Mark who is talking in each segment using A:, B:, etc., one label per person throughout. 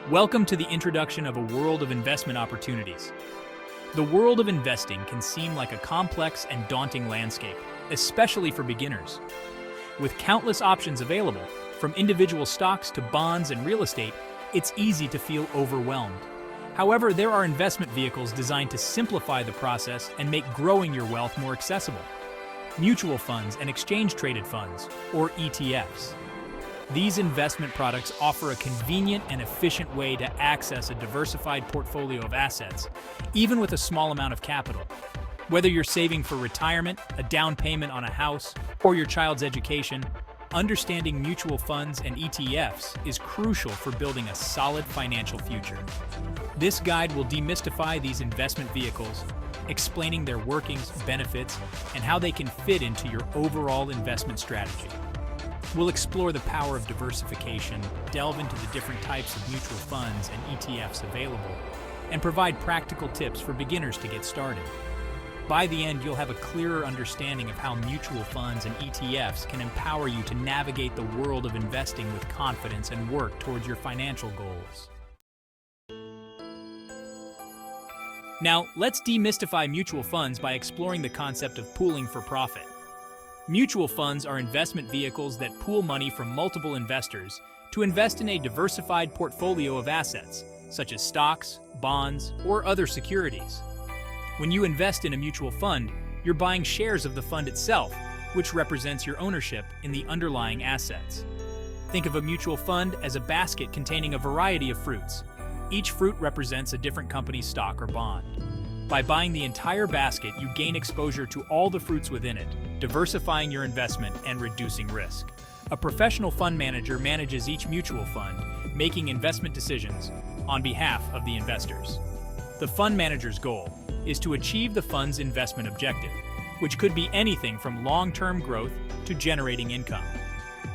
A: Welcome to the introduction of a world of investment opportunities. The world of investing can seem like a complex and daunting landscape, especially for beginners. With countless options available, from individual stocks to bonds and real estate, it's easy to feel overwhelmed. However, there are investment vehicles designed to simplify the process and make growing your wealth more accessible. Mutual funds and exchange-traded funds, or ETFs. These investment products offer a convenient and efficient way to access a diversified portfolio of assets, even with a small amount of capital. Whether you're saving for retirement, a down payment on a house, or your child's education, understanding mutual funds and ETFs is crucial for building a solid financial future. This guide will demystify these investment vehicles, explaining their workings, benefits, and how they can fit into your overall investment strategy. We'll explore the power of diversification, delve into the different types of mutual funds and ETFs available, and provide practical tips for beginners to get started. By the end, you'll have a clearer understanding of how mutual funds and ETFs can empower you to navigate the world of investing with confidence and work towards your financial goals. Now, let's demystify mutual funds by exploring the concept of pooling for profit. Mutual funds are investment vehicles that pool money from multiple investors to invest in a diversified portfolio of assets, such as stocks, bonds, or other securities. When you invest in a mutual fund, you're buying shares of the fund itself, which represents your ownership in the underlying assets. Think of a mutual fund as a basket containing a variety of fruits. Each fruit represents a different company's stock or bond. By buying the entire basket, you gain exposure to all the fruits within it, diversifying your investment and reducing risk. A professional fund manager manages each mutual fund, making investment decisions on behalf of the investors. The fund manager's goal is to achieve the fund's investment objective, which could be anything from long-term growth to generating income.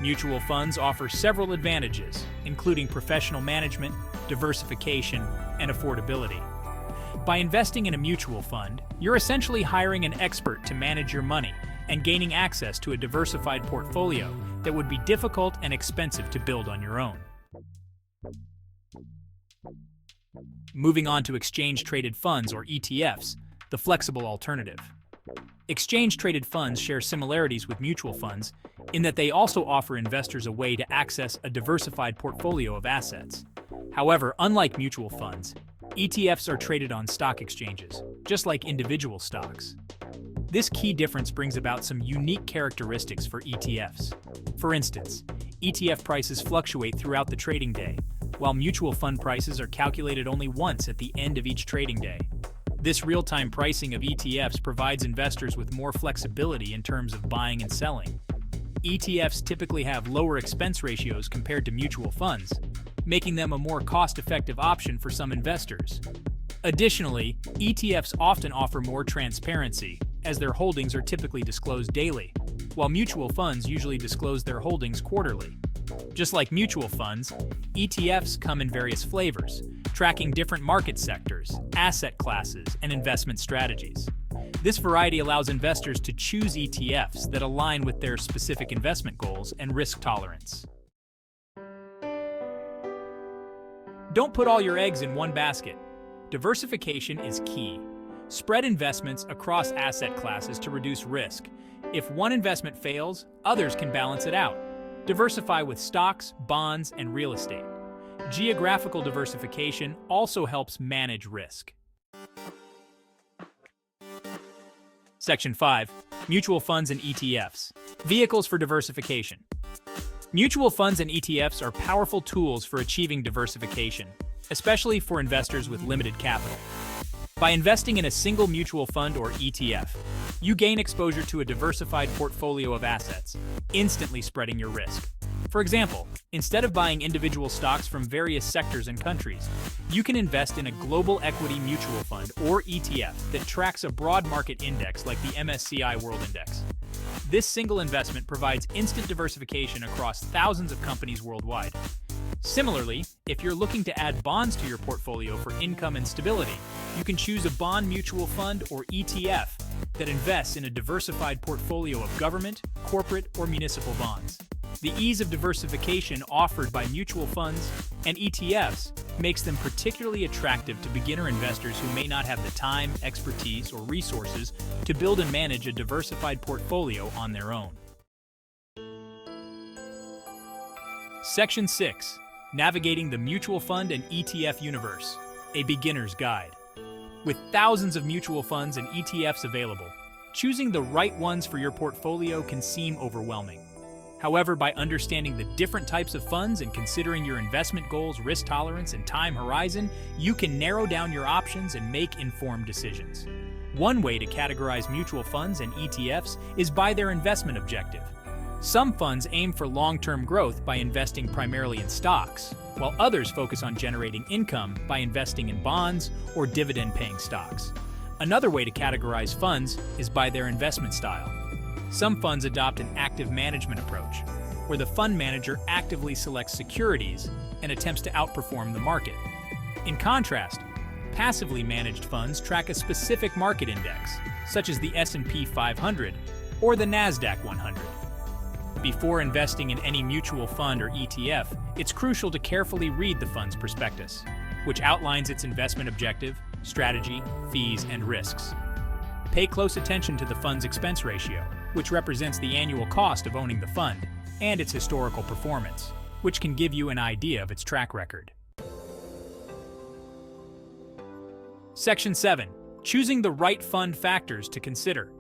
A: Mutual funds offer several advantages, including professional management, diversification, and affordability. By investing in a mutual fund, you're essentially hiring an expert to manage your money and gaining access to a diversified portfolio that would be difficult and expensive to build on your own. Moving on to exchange-traded funds, or ETFs, the flexible alternative. Exchange-traded funds share similarities with mutual funds in that they also offer investors a way to access a diversified portfolio of assets. However, unlike mutual funds, ETFs are traded on stock exchanges, just like individual stocks. This key difference brings about some unique characteristics for ETFs. For instance, ETF prices fluctuate throughout the trading day, while mutual fund prices are calculated only once at the end of each trading day. This real-time pricing of ETFs provides investors with more flexibility in terms of buying and selling. ETFs typically have lower expense ratios compared to mutual funds, making them a more cost-effective option for some investors. Additionally, ETFs often offer more transparency, as their holdings are typically disclosed daily, while mutual funds usually disclose their holdings quarterly. Just like mutual funds, ETFs come in various flavors, tracking different market sectors, asset classes, and investment strategies. This variety allows investors to choose ETFs that align with their specific investment goals and risk tolerance. Don't put all your eggs in one basket. Diversification is key. Spread investments across asset classes to reduce risk. If one investment fails, others can balance it out. Diversify with stocks, bonds, and real estate. Geographical diversification also helps manage risk. Section 5. Mutual Funds and ETFs. Vehicles for diversification. Mutual funds and ETFs are powerful tools for achieving diversification, especially for investors with limited capital. By investing in a single mutual fund or ETF, you gain exposure to a diversified portfolio of assets, instantly spreading your risk. For example, instead of buying individual stocks from various sectors and countries, you can invest in a global equity mutual fund or ETF that tracks a broad market index like the MSCI World Index. This single investment provides instant diversification across thousands of companies worldwide. Similarly, if you're looking to add bonds to your portfolio for income and stability, you can choose a bond mutual fund or ETF that invests in a diversified portfolio of government, corporate, or municipal bonds. The ease of diversification offered by mutual funds and ETFs makes them particularly attractive to beginner investors who may not have the time, expertise, or resources to build and manage a diversified portfolio on their own. Section 6. Navigating the Mutual Fund and ETF Universe, a beginner's guide. With thousands of mutual funds and ETFs available, choosing the right ones for your portfolio can seem overwhelming. However, by understanding the different types of funds and considering your investment goals, risk tolerance, and time horizon, you can narrow down your options and make informed decisions. One way to categorize mutual funds and ETFs is by their investment objective. Some funds aim for long-term growth by investing primarily in stocks, while others focus on generating income by investing in bonds or dividend-paying stocks. Another way to categorize funds is by their investment style. Some funds adopt an active management approach, where the fund manager actively selects securities and attempts to outperform the market. In contrast, passively managed funds track a specific market index, such as the S&P 500 or the NASDAQ 100. Before investing in any mutual fund or ETF, it's crucial to carefully read the fund's prospectus, which outlines its investment objective, strategy, fees, and risks. Pay close attention to the fund's expense ratio, which represents the annual cost of owning the fund, and its historical performance, which can give you an idea of its track record. Section 7. Choosing the right fund factors to consider.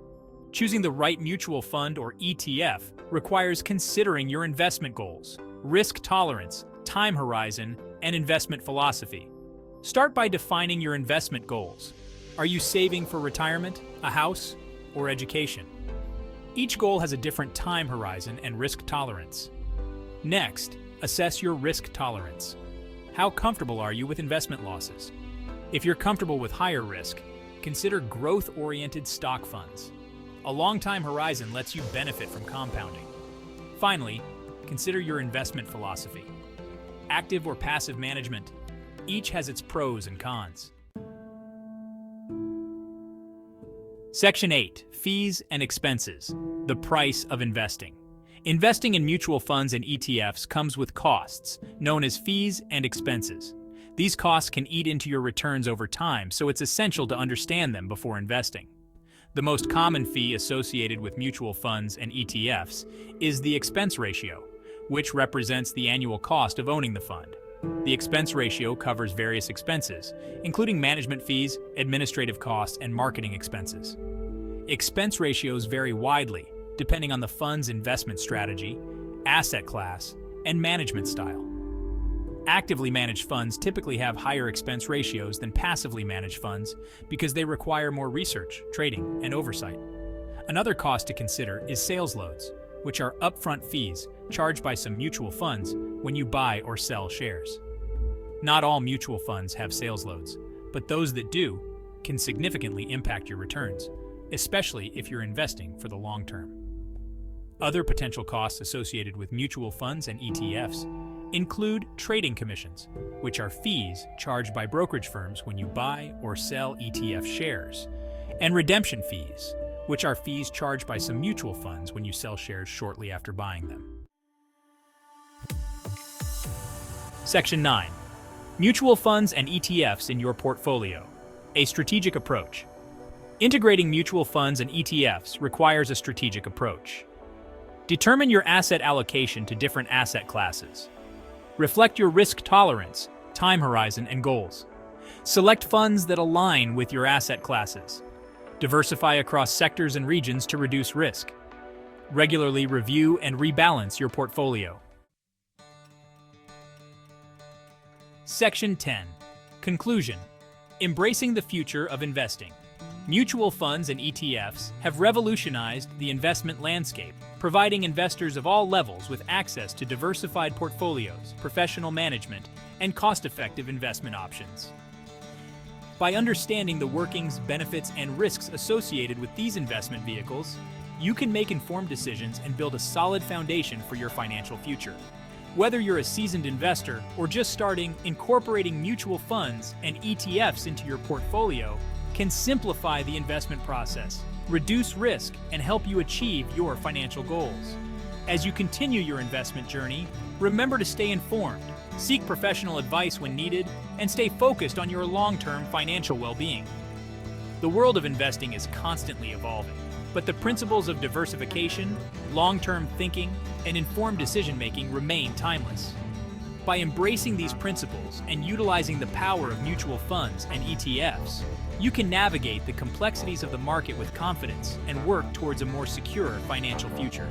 A: Choosing the right mutual fund or ETF requires considering your investment goals, risk tolerance, time horizon, and investment philosophy. Start by defining your investment goals. Are you saving for retirement, a house, or education? Each goal has a different time horizon and risk tolerance. Next, assess your risk tolerance. How comfortable are you with investment losses? If you're comfortable with higher risk, consider growth-oriented stock funds. A long time horizon lets you benefit from compounding. Finally, consider your investment philosophy. Active or passive management, each has its pros and cons. Section 8. Fees and expenses. The price of investing. Investing in mutual funds and ETFs comes with costs, known as fees and expenses. These costs can eat into your returns over time, so it's essential to understand them before investing. The most common fee associated with mutual funds and ETFs is the expense ratio, which represents the annual cost of owning the fund. The expense ratio covers various expenses, including management fees, administrative costs, and marketing expenses. Expense ratios vary widely, depending on the fund's investment strategy, asset class, and management style. Actively managed funds typically have higher expense ratios than passively managed funds because they require more research, trading, and oversight. Another cost to consider is sales loads, which are upfront fees charged by some mutual funds when you buy or sell shares. Not all mutual funds have sales loads, but those that do can significantly impact your returns, especially if you're investing for the long term. Other potential costs associated with mutual funds and ETFs include trading commissions, which are fees charged by brokerage firms when you buy or sell ETF shares, and redemption fees, which are fees charged by some mutual funds when you sell shares shortly after buying them. Section 9. Mutual funds and ETFs in your portfolio. A strategic approach. Integrating mutual funds and ETFs requires a strategic approach. Determine your asset allocation to different asset classes. Reflect your risk tolerance, time horizon, and goals. Select funds that align with your asset classes. Diversify across sectors and regions to reduce risk. Regularly review and rebalance your portfolio. Section 10. Conclusion. Embracing the future of investing. Mutual funds and ETFs have revolutionized the investment landscape, providing investors of all levels with access to diversified portfolios, professional management, and cost-effective investment options. By understanding the workings, benefits, and risks associated with these investment vehicles, you can make informed decisions and build a solid foundation for your financial future. Whether you're a seasoned investor or just starting, incorporating mutual funds and ETFs into your portfolio can simplify the investment process, reduce risk, and help you achieve your financial goals. As you continue your investment journey, remember to stay informed, seek professional advice when needed, and stay focused on your long-term financial well-being. The world of investing is constantly evolving, but the principles of diversification, long-term thinking, and informed decision-making remain timeless. By embracing these principles and utilizing the power of mutual funds and ETFs, you can navigate the complexities of the market with confidence and work towards a more secure financial future.